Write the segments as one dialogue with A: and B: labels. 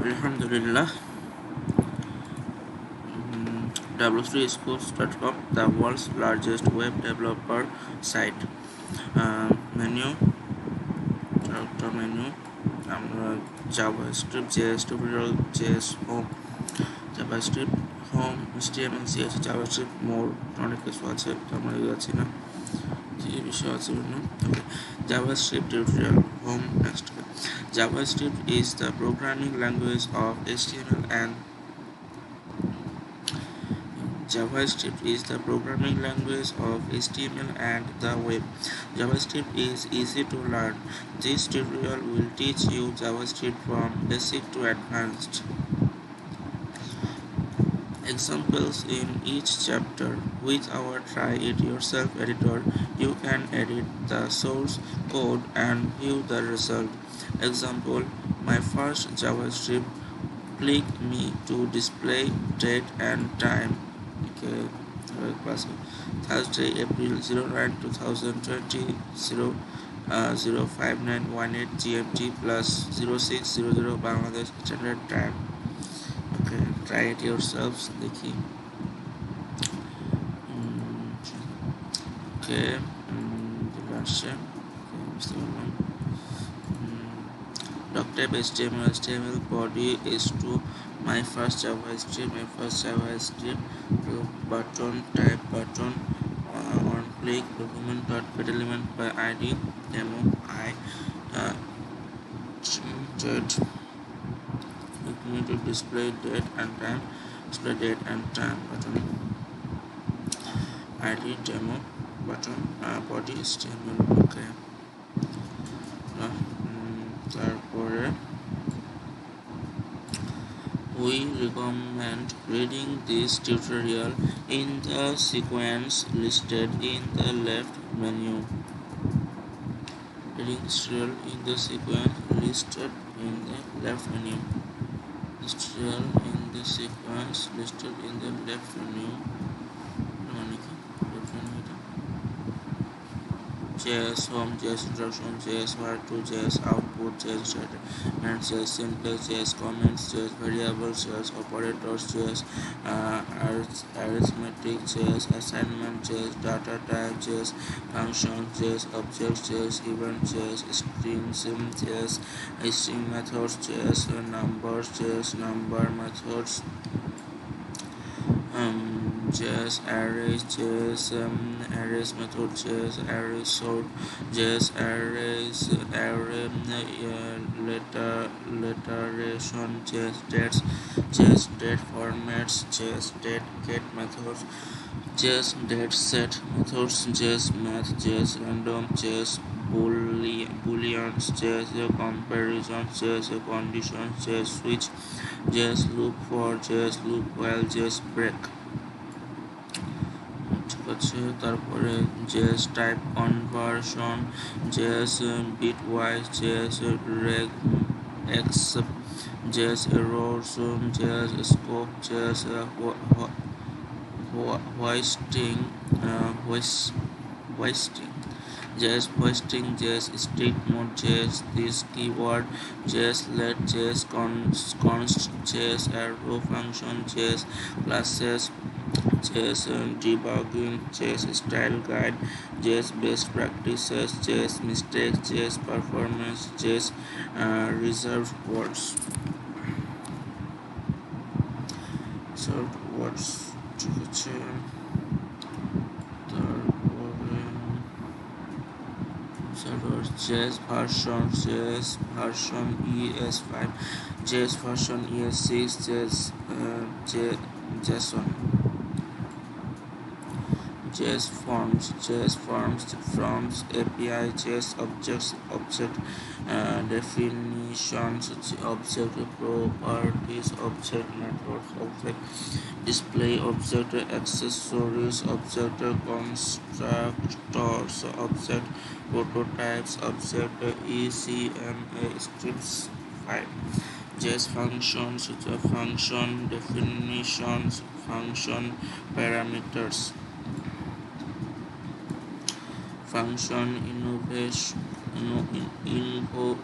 A: Alhamdulillah. W3schools.com, the world's largest web developer site. Menu, character menu, JavaScript, JS tutorial, JS home, JavaScript home, HTML, CSS, JavaScript more, অনেক কিছু আছে, আমরা যাচ্ছি না, যে বিষয় আছে বিভিন্ন। Okay, JavaScript tutorial home next. JavaScript is the programming language of HTML and JavaScript is the programming language of HTML and the web. JavaScript is easy to learn. This tutorial will teach you JavaScript from basic to advanced. Examples in each chapter. With our Try It Yourself editor, you can edit the source code and view the result. Example, my first JavaScript click me to display date and time. Okay, Thursday, April 09, 2020, 05918 GMT plus 0600 Bangladesh Standard Time. Okay, try it yourselves. देखिए. Okay, Doctor HTML body is to my first JavaScript button, type button, on click document.element by ID demo I date to display date and time button ID demo button body HTML. Okay, তারপরে we recommend reading this tutorial in the sequence listed in the left menu. Reading tutorial in the sequence listed in the left menu. Tutorial in the sequence listed in the left menu. JS home, JS introduction, JS where to, JS output, JS statement, JS syntax, JS comments, JS variables, JS operators, JS arithmetic, JS assignment, JS data type, JS functions, JS objects, JS event, JS strings, JS string methods, JS numbers, JS number methods, JS arrays, JS arrays method, JS array sort, JS arrays array letteration, JS dates, JS date formats, JS date get methods, JS date set methods, JS math, JS random, JS booleans, JS comparisons, JS conditions, JS switch, JS loop for, JS loop while, JS break. তারপরে JS type conversion, JS bitwise, JS regex, JS errors, JS scope, JS hoisting, JS hoisting, JS strict mode, JS this keyword, JS let, JS const, JS arrow function, JS classes, JS debugging, JS style guide, JS best practices, JS mistakes, JS performance, JS reserved words. ঠিক আছে, তারপরে JS version ES5, JS version ES6, JSON, JS forms API, JS object definitions, object properties, object methods, object display, object accessories, object constructors, object prototypes, object ECMA scripts 5. JS functions, function definitions, function parameters, function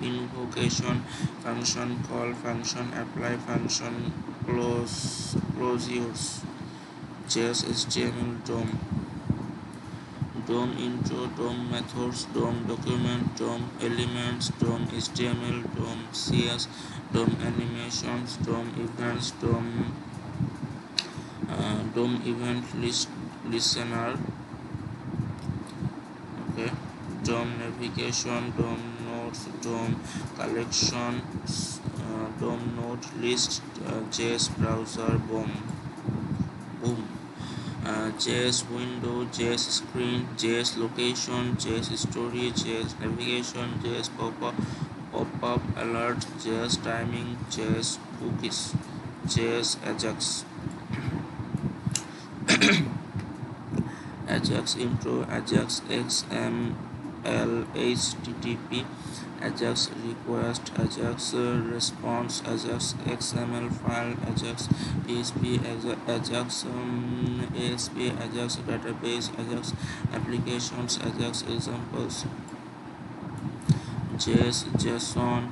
A: invocation, function call, function apply, function closures, JS HTML DOM intro, DOM methods, DOM document, DOM elements, DOM HTML, DOM CS, DOM animations, DOM events, DOM event listener, okay, DOM navigation, DOM nodes, DOM collections, DOM node list, JS browser, boom. JS window, JS screen, JS location, JS story, JS navigation, JS pop-up alert, JS timing, JS cookies, JS Ajax intro, Ajax XML HTTP, Ajax request, Ajax response, Ajax XML file, Ajax PHP, Ajax ASP, Ajax database, Ajax applications, Ajax examples, JSON,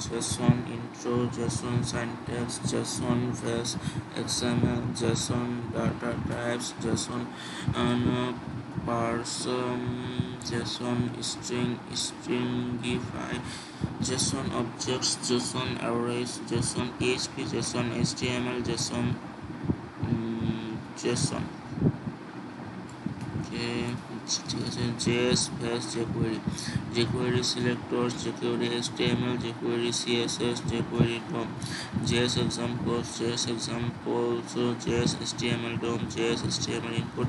A: JSON intro, JSON syntax, JSON vs XML, JSON data types, JSON parse, JSON stringify, JSON objects, JSON arrays, JSON PHP, JSON HTML, JSON JS plus jQuery, jQuery selectors, jQuery HTML, jQuery CSS, jQuery DOM, JS examples, JS HTML DOM, JS HTML input,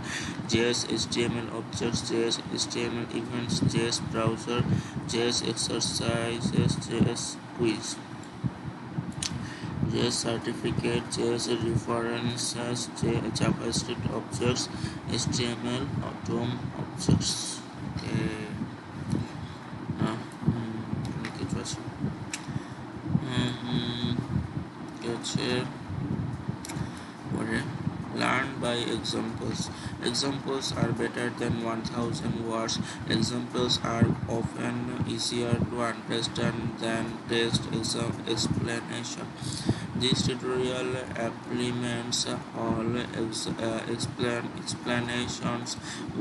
A: JS HTML objects, JS HTML events, JS browser, JS exercises, JS quiz, JS certificate, JS references, JavaScript objects, HTML DOM objects. Okay. অনেক কিছু আছে হচ্ছে পরে learn by examples. Examples are better than 1000 words. Examples are often easier to understand than text explanation. This tutorial implements all explanations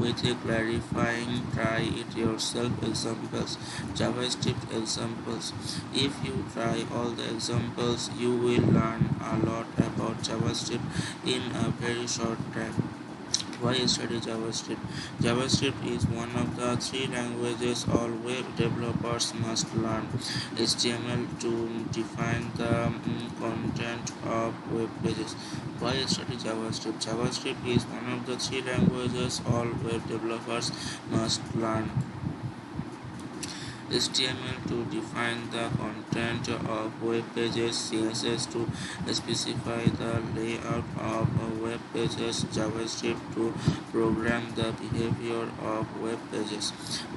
A: with a clarifying try it yourself examples. JavaScript examples. If you try all the examples, you will learn a lot about JavaScript in a very short time. Why study JavaScript? JavaScript is one of the 3 languages all web developers must learn. HTML to define the content of web pages. Why study JavaScript? JavaScript is one of the 3 languages all web developers must learn. HTML to define the content of web pages, CSS to specify the layout of web pages, JavaScript to program the behavior of web pages.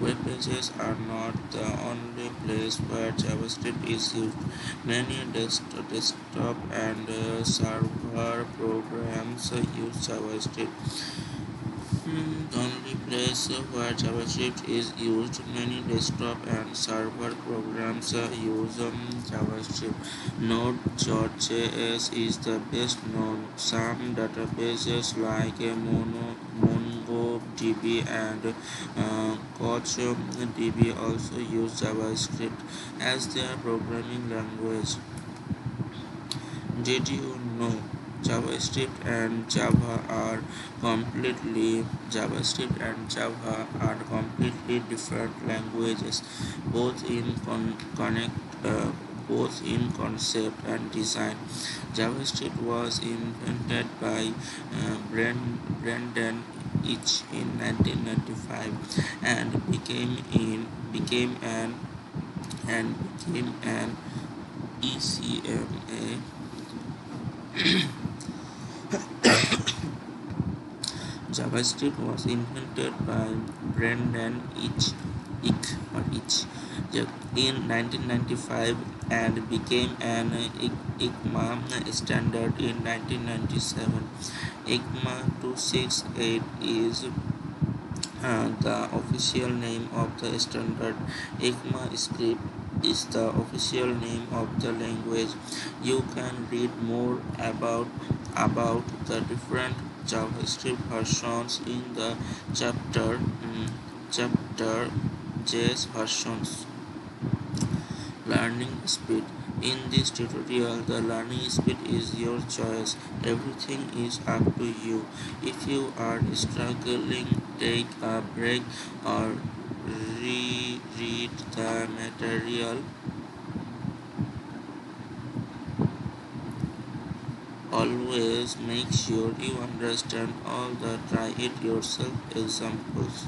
A: Web pages are not the only place where JavaScript is used. Many desktop and server programs use JavaScript. The only place where JavaScript is used. Many desktop and server programs use JavaScript. Node.js is the best known. Some databases like MongoDB and CouchDB also use JavaScript as their programming language. Did you know JavaScript and Java are completely different languages, both in concept and design. JavaScript was invented by Brendan Eich in 1995 and became an ECMA. JavaScript was invented by Brendan Eich in 1995 and became an ECMA standard in 1997. ECMA 268 is The official name of the standard. ECMAScript is the official name of the language. You can read more about the different JavaScript versions in the chapter JS versions. Learning speed. In this tutorial, the learning speed is your choice. Everything is up to you. If you are struggling, take a break or reread the material. Always make sure you understand all the try it yourself examples.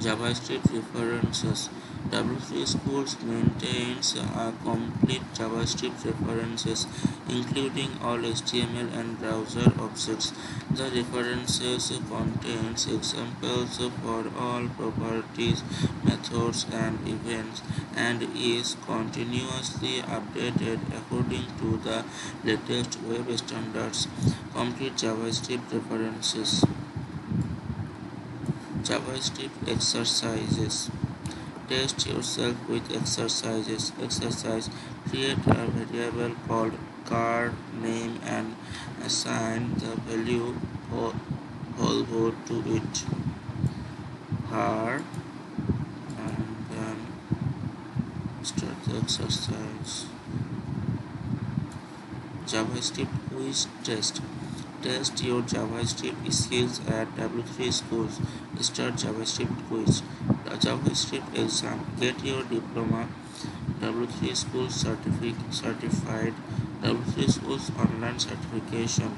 A: JavaScript references. W3 Schools maintains a complete JavaScript references, including all HTML and browser objects. The references contains examples for all properties, methods, and events, and is continuously updated according to the latest web standards. Complete JavaScript references. JavaScript exercises. Test yourself with exercises. Exercise. Create a variable called car name and assign the value Volvo to it. Car, and then start the exercise. JavaScript quiz test. Test your JavaScript skills at W3 Schools. Start JavaScript quiz. The JavaScript exam. Get your diploma. W3 Schools certified. W3 Schools online certification.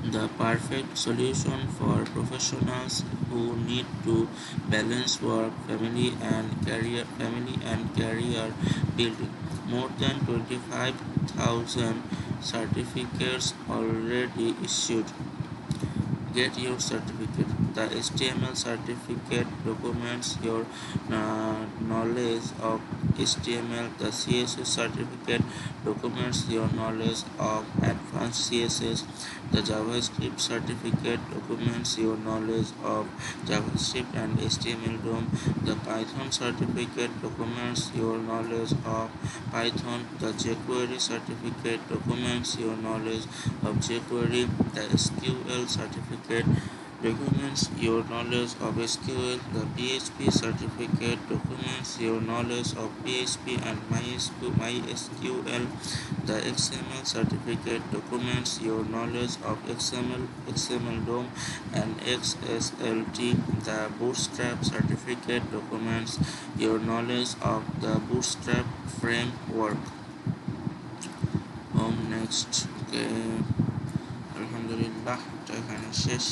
A: The perfect solution for professionals who need to balance work, family and career building. More than 25,000 certificates already issued. Get your certificate. The HTML certificate documents your knowledge of HTML. The CSS certificate documents your knowledge of advanced CSS. The JavaScript certificate documents your knowledge of JavaScript and HTML DOM. The Python certificate documents your knowledge of Python. The jQuery certificate documents your knowledge of jQuery. The SQL certificate documents your knowledge of SQL. The PHP certificate documents your knowledge of PHP and MySQL. The XML certificate documents your knowledge of XML, XML DOM, and XSLT. The Bootstrap certificate documents your knowledge of the Bootstrap framework. Next. Okay. আলহামদুলিল্লাহ, এটা এখানে শেষ।